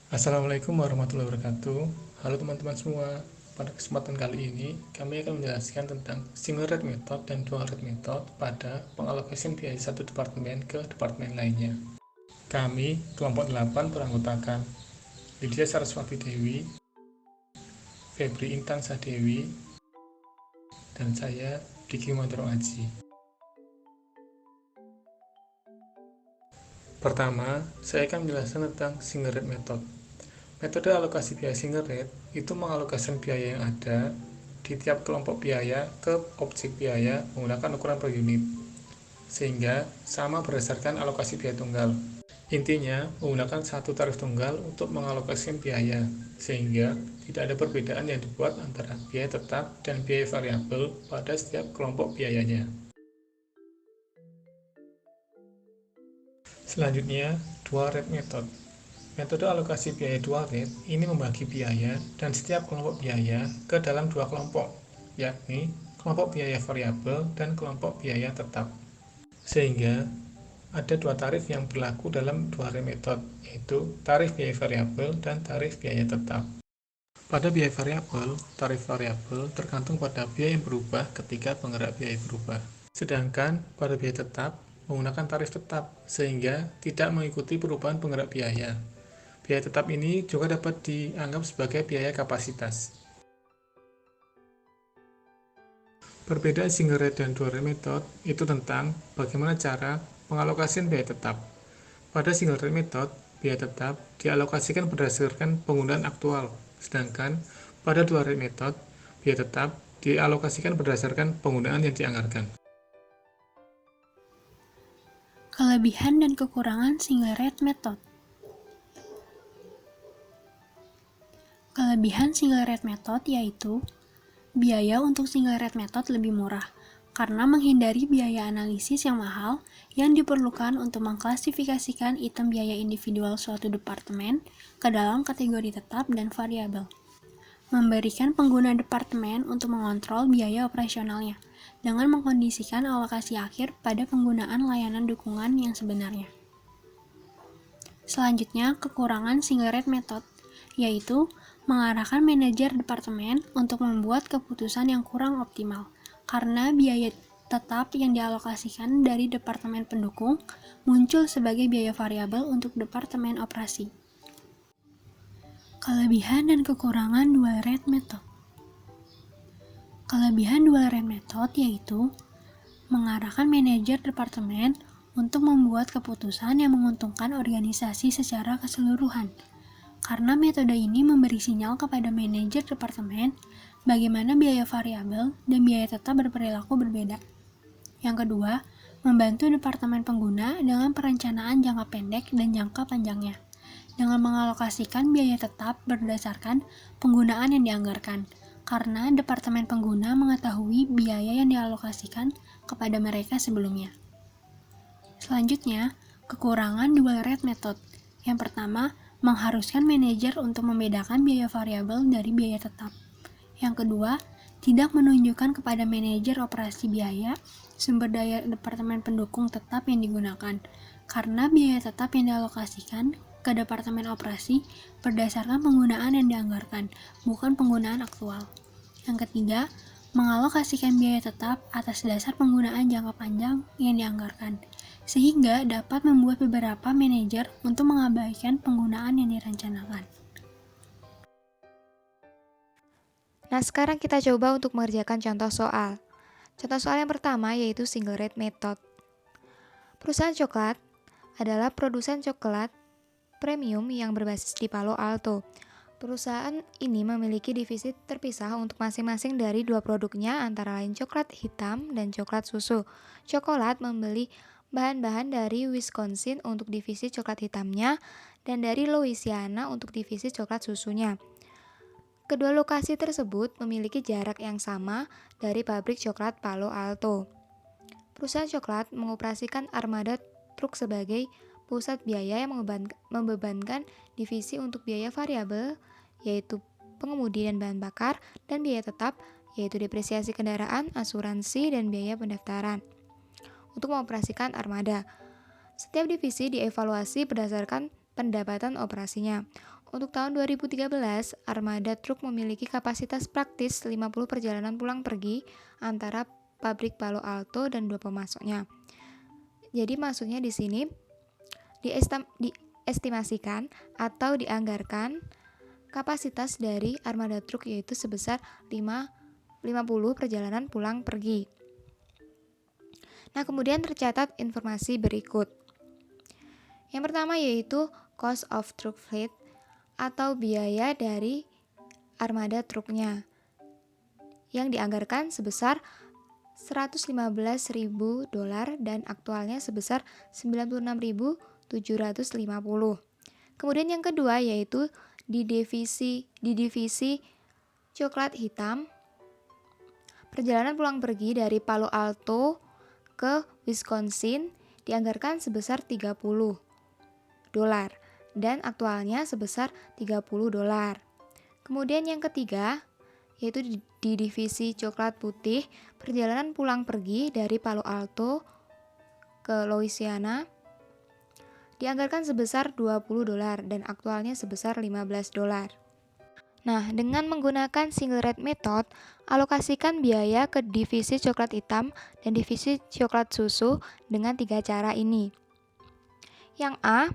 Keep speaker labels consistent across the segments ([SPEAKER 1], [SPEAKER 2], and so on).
[SPEAKER 1] Assalamualaikum warahmatullahi wabarakatuh. Halo teman-teman semua. Pada kesempatan kali ini, kami akan menjelaskan tentang single rate method dan dual rate method pada pengalokasian biaya satu departemen ke departemen lainnya. Kami, kelompok 8, beranggotakan Lydia Saraswati Dewi, Febri Intan Sadewi, dan saya, Diki Mandro Aji. Pertama, saya akan menjelaskan tentang single rate method. Metode alokasi biaya single rate itu mengalokasikan biaya yang ada di tiap kelompok biaya ke objek biaya menggunakan ukuran per unit, sehingga sama berdasarkan alokasi biaya tunggal. Intinya, menggunakan satu tarif tunggal untuk mengalokasikan biaya, sehingga tidak ada perbedaan yang dibuat antara biaya tetap dan biaya variabel pada setiap kelompok biayanya. Selanjutnya, dual rate method. Metode alokasi biaya dual rate ini membagi biaya dan setiap kelompok biaya ke dalam dua kelompok, yakni kelompok biaya variabel dan kelompok biaya tetap. Sehingga ada dua tarif yang berlaku dalam dual rate method, yaitu tarif biaya variabel dan tarif biaya tetap. Pada biaya variabel, tarif variabel tergantung pada biaya yang berubah ketika penggerak biaya berubah. Sedangkan pada biaya tetap menggunakan tarif tetap, sehingga tidak mengikuti perubahan penggerak biaya. Biaya tetap ini juga dapat dianggap sebagai biaya kapasitas. Perbedaan single rate dan dual rate method itu tentang bagaimana cara pengalokasian biaya tetap. Pada single rate method, biaya tetap dialokasikan berdasarkan penggunaan aktual, sedangkan pada dual rate method, biaya tetap dialokasikan berdasarkan penggunaan yang dianggarkan.
[SPEAKER 2] Kelebihan dan kekurangan single rate method. Kelebihan single rate method yaitu biaya untuk single rate method lebih murah karena menghindari biaya analisis yang mahal yang diperlukan untuk mengklasifikasikan item biaya individual suatu departemen ke dalam kategori tetap dan variabel. Memberikan pengguna departemen untuk mengontrol biaya operasionalnya dengan mengkondisikan alokasi akhir pada penggunaan layanan dukungan yang sebenarnya. Selanjutnya, kekurangan single rate method, yaitu mengarahkan manajer departemen untuk membuat keputusan yang kurang optimal, karena biaya tetap yang dialokasikan dari departemen pendukung muncul sebagai biaya variabel untuk departemen operasi. Kelebihan dan kekurangan dual rate method. Kelebihan dual rate method yaitu mengarahkan manajer departemen untuk membuat keputusan yang menguntungkan organisasi secara keseluruhan. Karena metode ini memberi sinyal kepada manajer departemen bagaimana biaya variabel dan biaya tetap berperilaku berbeda. Yang kedua, membantu departemen pengguna dengan perencanaan jangka pendek dan jangka panjangnya, dengan mengalokasikan biaya tetap berdasarkan penggunaan yang dianggarkan, karena departemen pengguna mengetahui biaya yang dialokasikan kepada mereka sebelumnya. Selanjutnya, kekurangan dual rate method. Yang pertama, mengharuskan manajer untuk membedakan biaya variabel dari biaya tetap. Yang kedua, tidak menunjukkan kepada manajer operasi biaya sumber daya departemen pendukung tetap yang digunakan, karena biaya tetap yang dialokasikan ke departemen operasi berdasarkan penggunaan yang dianggarkan, bukan penggunaan aktual. Yang ketiga, mengalokasikan biaya tetap atas dasar penggunaan jangka panjang yang dianggarkan, sehingga dapat membuat beberapa manajer untuk mengabaikan penggunaan yang direncanakan.
[SPEAKER 3] Nah, sekarang kita coba untuk mengerjakan contoh soal. Contoh soal yang pertama yaitu single rate method. Perusahaan coklat adalah produsen coklat premium yang berbasis di Palo Alto. Perusahaan ini memiliki divisi terpisah untuk masing-masing dari dua produknya, antara lain coklat hitam dan coklat susu. Coklat membeli bahan-bahan dari Wisconsin untuk divisi coklat hitamnya dan dari Louisiana untuk divisi coklat susunya. Kedua lokasi tersebut memiliki jarak yang sama dari pabrik coklat Palo Alto. Perusahaan coklat mengoperasikan armada truk sebagai pusat biaya yang membebankan divisi untuk biaya variabel, yaitu pengemudi dan bahan bakar, dan biaya tetap, yaitu depresiasi kendaraan, asuransi, dan biaya pendaftaran. Untuk mengoperasikan armada, setiap divisi dievaluasi berdasarkan pendapatan operasinya. Untuk tahun 2013, armada truk memiliki kapasitas praktis 50 perjalanan pulang pergi antara pabrik Palo Alto dan 2 pemasoknya. Jadi maksudnya di sini diestimasikan atau dianggarkan kapasitas dari armada truk yaitu sebesar 50 perjalanan pulang pergi. Nah, kemudian tercatat informasi berikut. Yang pertama yaitu cost of truck fleet atau biaya dari armada truknya yang dianggarkan sebesar $115.000 dan aktualnya sebesar $96.750. Kemudian yang kedua yaitu di divisi coklat hitam, perjalanan pulang pergi dari Palo Alto ke Wisconsin dianggarkan sebesar $30 dan aktualnya sebesar $30. Kemudian yang ketiga yaitu di divisi coklat putih, perjalanan pulang pergi dari Palo Alto ke Louisiana dianggarkan sebesar $20 dan aktualnya sebesar $15. Nah, dengan menggunakan single rate method, alokasikan biaya ke divisi coklat hitam dan divisi coklat susu dengan 3 cara ini. Yang A,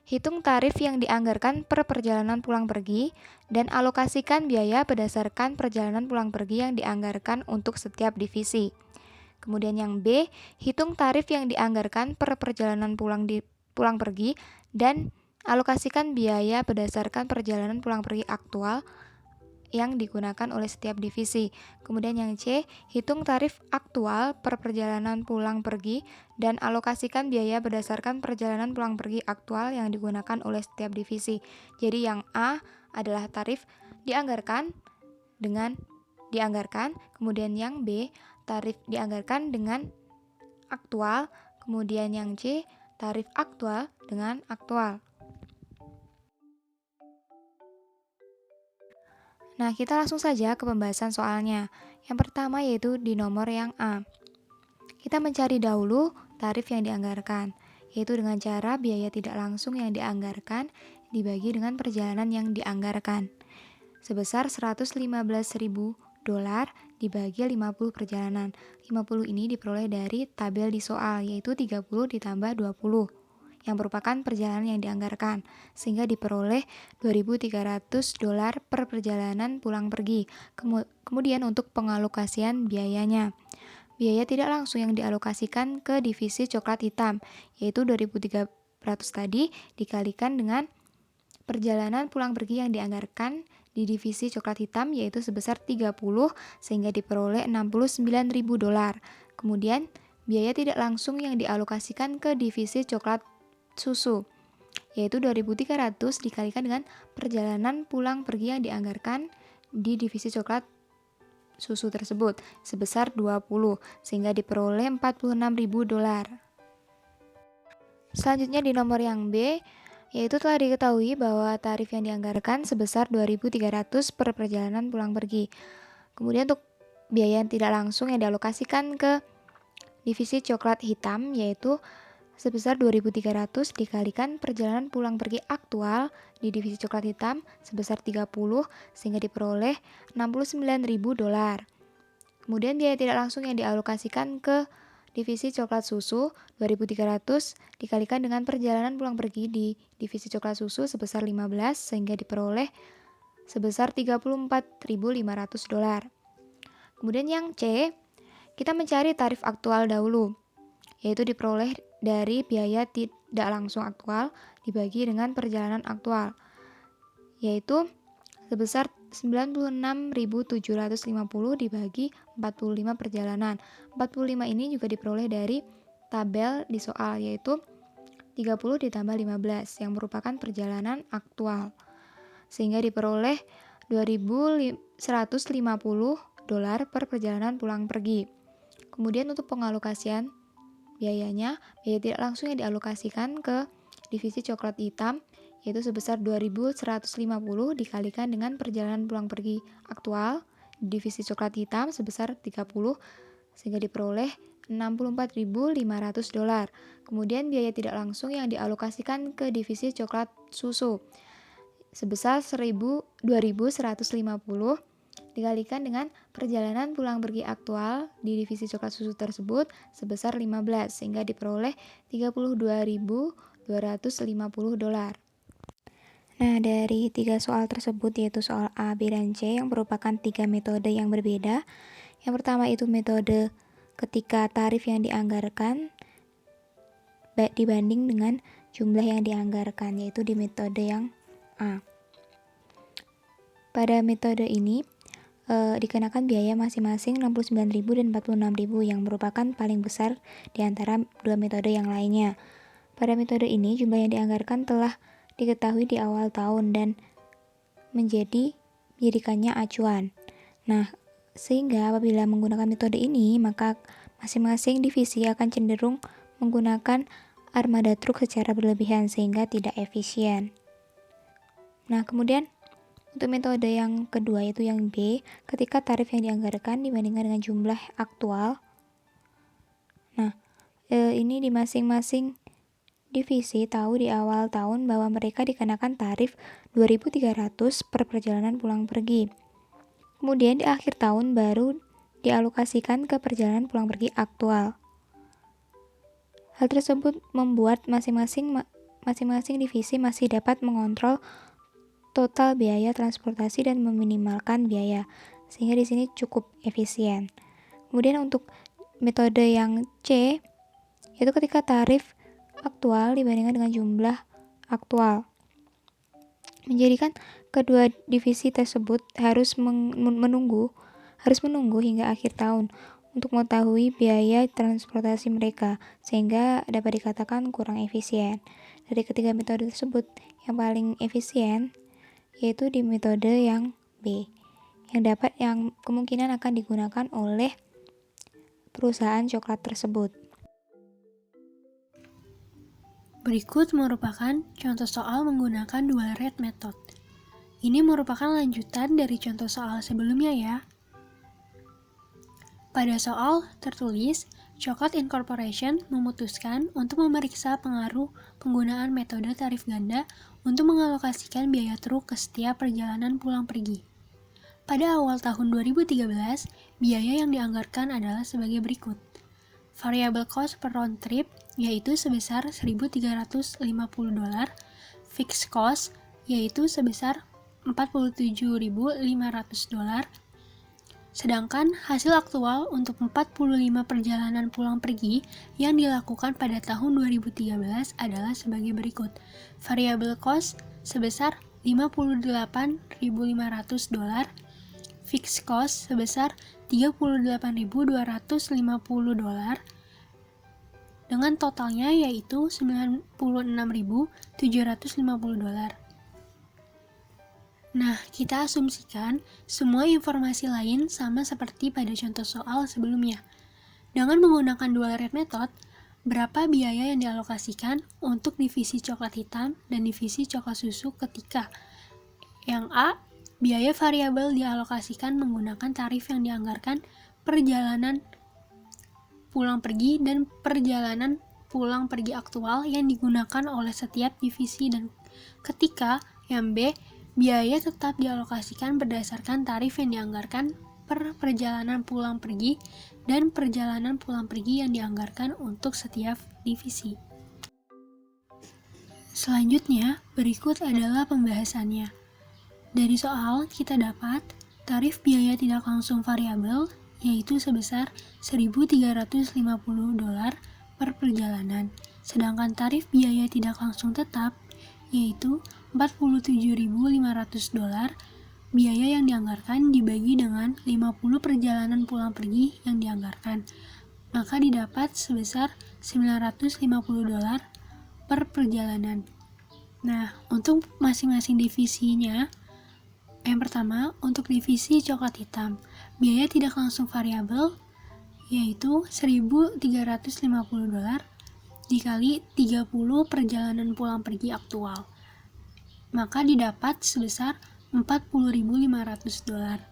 [SPEAKER 3] hitung tarif yang dianggarkan per perjalanan pulang pergi dan alokasikan biaya berdasarkan perjalanan pulang pergi yang dianggarkan untuk setiap divisi. Kemudian yang B, hitung tarif yang dianggarkan per perjalanan pulang pergi dan alokasikan biaya berdasarkan perjalanan pulang pergi aktual yang digunakan oleh setiap divisi. Kemudian yang C, hitung tarif aktual per perjalanan pulang pergi dan alokasikan biaya berdasarkan perjalanan pulang pergi aktual yang digunakan oleh setiap divisi. Jadi yang A adalah tarif dianggarkan dengan dianggarkan, kemudian yang B tarif dianggarkan dengan aktual, kemudian yang C tarif aktual dengan aktual. Nah, kita langsung saja ke pembahasan soalnya. Yang pertama yaitu di nomor yang A. Kita mencari dahulu tarif yang dianggarkan, yaitu dengan cara biaya tidak langsung yang dianggarkan dibagi dengan perjalanan yang dianggarkan. Sebesar $115.000 dibagi 50 perjalanan. 50 ini diperoleh dari tabel di soal, yaitu 30 ditambah 20. Yang merupakan perjalanan yang dianggarkan, sehingga diperoleh $2.300 per perjalanan pulang pergi. Kemudian untuk pengalokasian biayanya, biaya tidak langsung yang dialokasikan ke divisi coklat hitam, yaitu 2.300 tadi dikalikan dengan perjalanan pulang pergi yang dianggarkan di divisi coklat hitam, yaitu sebesar 30, sehingga diperoleh $69.000. Kemudian biaya tidak langsung yang dialokasikan ke divisi coklat susu, yaitu 2.300 dikalikan dengan perjalanan pulang pergi yang dianggarkan di divisi coklat susu tersebut sebesar 20, sehingga diperoleh $46.000. Selanjutnya di nomor yang B, yaitu telah diketahui bahwa tarif yang dianggarkan sebesar 2.300 per perjalanan pulang pergi. Kemudian untuk biaya yang tidak langsung yang dialokasikan ke divisi coklat hitam yaitu sebesar 2.300 dikalikan perjalanan pulang pergi aktual di divisi coklat hitam sebesar 30, sehingga diperoleh $69.000. Kemudian biaya tidak langsung yang dialokasikan ke divisi coklat susu 2.300 dikalikan dengan perjalanan pulang pergi di divisi coklat susu sebesar 15, sehingga diperoleh sebesar $34.500. Kemudian yang C, kita mencari tarif aktual dahulu, yaitu diperoleh dari biaya tidak langsung aktual dibagi dengan perjalanan aktual, yaitu sebesar 96.750 dibagi 45 perjalanan. 45 ini juga diperoleh dari tabel di soal, yaitu 30 ditambah 15 yang merupakan perjalanan aktual, sehingga diperoleh $2.150 per perjalanan pulang pergi. Kemudian untuk pengalokasian biayanya, biaya tidak langsung yang dialokasikan ke divisi coklat hitam yaitu sebesar 2.150 dikalikan dengan perjalanan pulang pergi aktual di divisi coklat hitam sebesar 30, sehingga diperoleh $64.500. Kemudian biaya tidak langsung yang dialokasikan ke divisi coklat susu sebesar 2.150 dikalikan dengan perjalanan pulang pergi aktual di divisi coklat susu tersebut sebesar 15 sehingga diperoleh $32.250. Nah, dari 3 soal tersebut yaitu soal A, B, dan C yang merupakan 3 metode yang berbeda. Yang pertama itu metode ketika tarif yang dianggarkan dibanding dengan jumlah yang dianggarkan, yaitu di metode yang A. Pada metode ini dikenakan biaya masing-masing 69.000 dan 46.000 yang merupakan paling besar di antara dua metode yang lainnya. Pada metode ini jumlah yang dianggarkan telah diketahui di awal tahun dan menjadikannya acuan. Nah, sehingga apabila menggunakan metode ini, maka masing-masing divisi akan cenderung menggunakan armada truk secara berlebihan sehingga tidak efisien. Nah, kemudian untuk metode yang kedua yaitu yang B, ketika tarif yang dianggarkan dibandingkan dengan jumlah aktual. Nah, ini di masing-masing divisi tahu di awal tahun bahwa mereka dikenakan tarif 2.300 per perjalanan pulang pergi. Kemudian di akhir tahun baru dialokasikan ke perjalanan pulang pergi aktual. Hal tersebut membuat masing-masing divisi masih dapat mengontrol total biaya transportasi dan meminimalkan biaya, sehingga di sini cukup efisien. Kemudian untuk metode yang C, yaitu ketika tarif aktual dibandingkan dengan jumlah aktual, menjadikan kedua divisi tersebut harus menunggu hingga akhir tahun untuk mengetahui biaya transportasi mereka, sehingga dapat dikatakan kurang efisien. Dari ketiga metode tersebut, yang paling efisien yaitu di metode yang B, yang kemungkinan akan digunakan oleh perusahaan coklat tersebut.
[SPEAKER 2] Berikut merupakan contoh soal menggunakan dual rate method. Ini merupakan lanjutan dari contoh soal sebelumnya ya. Pada soal tertulis, Chocolate Incorporation memutuskan untuk memeriksa pengaruh penggunaan metode tarif ganda untuk mengalokasikan biaya truk ke setiap perjalanan pulang pergi. Pada awal tahun 2013, biaya yang dianggarkan adalah sebagai berikut. Variable cost per round trip yaitu sebesar $1.350, fixed cost yaitu sebesar $47.500, sedangkan hasil aktual untuk 45 perjalanan pulang pergi yang dilakukan pada tahun 2013 adalah sebagai berikut. Variable cost sebesar $58.500, fixed cost sebesar $38.250, dengan totalnya yaitu $96.750. Nah, kita asumsikan semua informasi lain sama seperti pada contoh soal sebelumnya. Dengan menggunakan dual rate method, berapa biaya yang dialokasikan untuk divisi coklat hitam dan divisi coklat susu ketika? Yang A, biaya variabel dialokasikan menggunakan tarif yang dianggarkan perjalanan pulang pergi dan perjalanan pulang pergi aktual yang digunakan oleh setiap divisi, dan ketika yang B, biaya tetap dialokasikan berdasarkan tarif yang dianggarkan per perjalanan pulang pergi dan perjalanan pulang pergi yang dianggarkan untuk setiap divisi. Selanjutnya, berikut adalah pembahasannya. Dari soal, kita dapat tarif biaya tidak langsung variabel yaitu sebesar $1.350 per perjalanan, sedangkan tarif biaya tidak langsung tetap yaitu $47.500 biaya yang dianggarkan dibagi dengan 50 perjalanan pulang pergi yang dianggarkan, maka didapat sebesar $950 per perjalanan. Nah, untuk masing-masing divisinya, yang pertama, untuk divisi coklat hitam, biaya tidak langsung variabel yaitu $1.350 dikali 30 perjalanan pulang pergi aktual, maka didapat sebesar $40.500.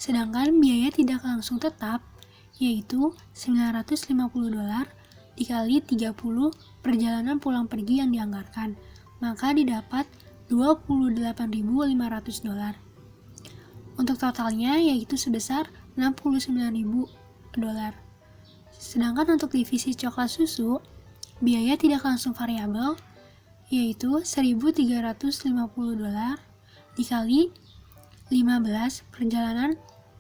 [SPEAKER 2] Sedangkan biaya tidak langsung tetap yaitu $950 dikali 30 perjalanan pulang pergi yang dianggarkan, maka didapat $28.500. Untuk totalnya yaitu sebesar $69.000. Sedangkan untuk divisi coklat susu, biaya tidak langsung variabel yaitu $1.350 dikali 15 perjalanan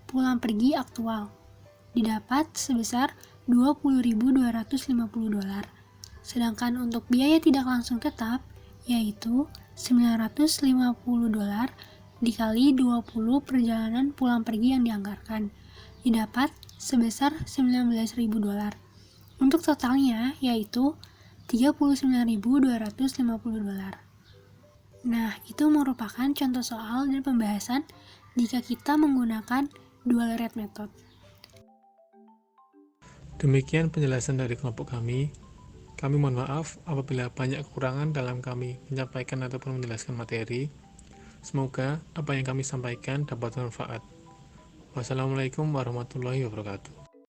[SPEAKER 2] pulang pergi aktual, didapat sebesar $20.250. Sedangkan untuk biaya tidak langsung tetap yaitu $950 dikali 20 perjalanan pulang pergi yang dianggarkan, didapat sebesar $19.000. Untuk totalnya yaitu $39.250. Nah, itu merupakan contoh soal dan pembahasan jika kita menggunakan dual rate method.
[SPEAKER 1] Demikian penjelasan dari kelompok kami. Kami mohon maaf apabila banyak kekurangan dalam kami menyampaikan ataupun menjelaskan materi. Semoga apa yang kami sampaikan dapat bermanfaat. Wassalamualaikum warahmatullahi wabarakatuh.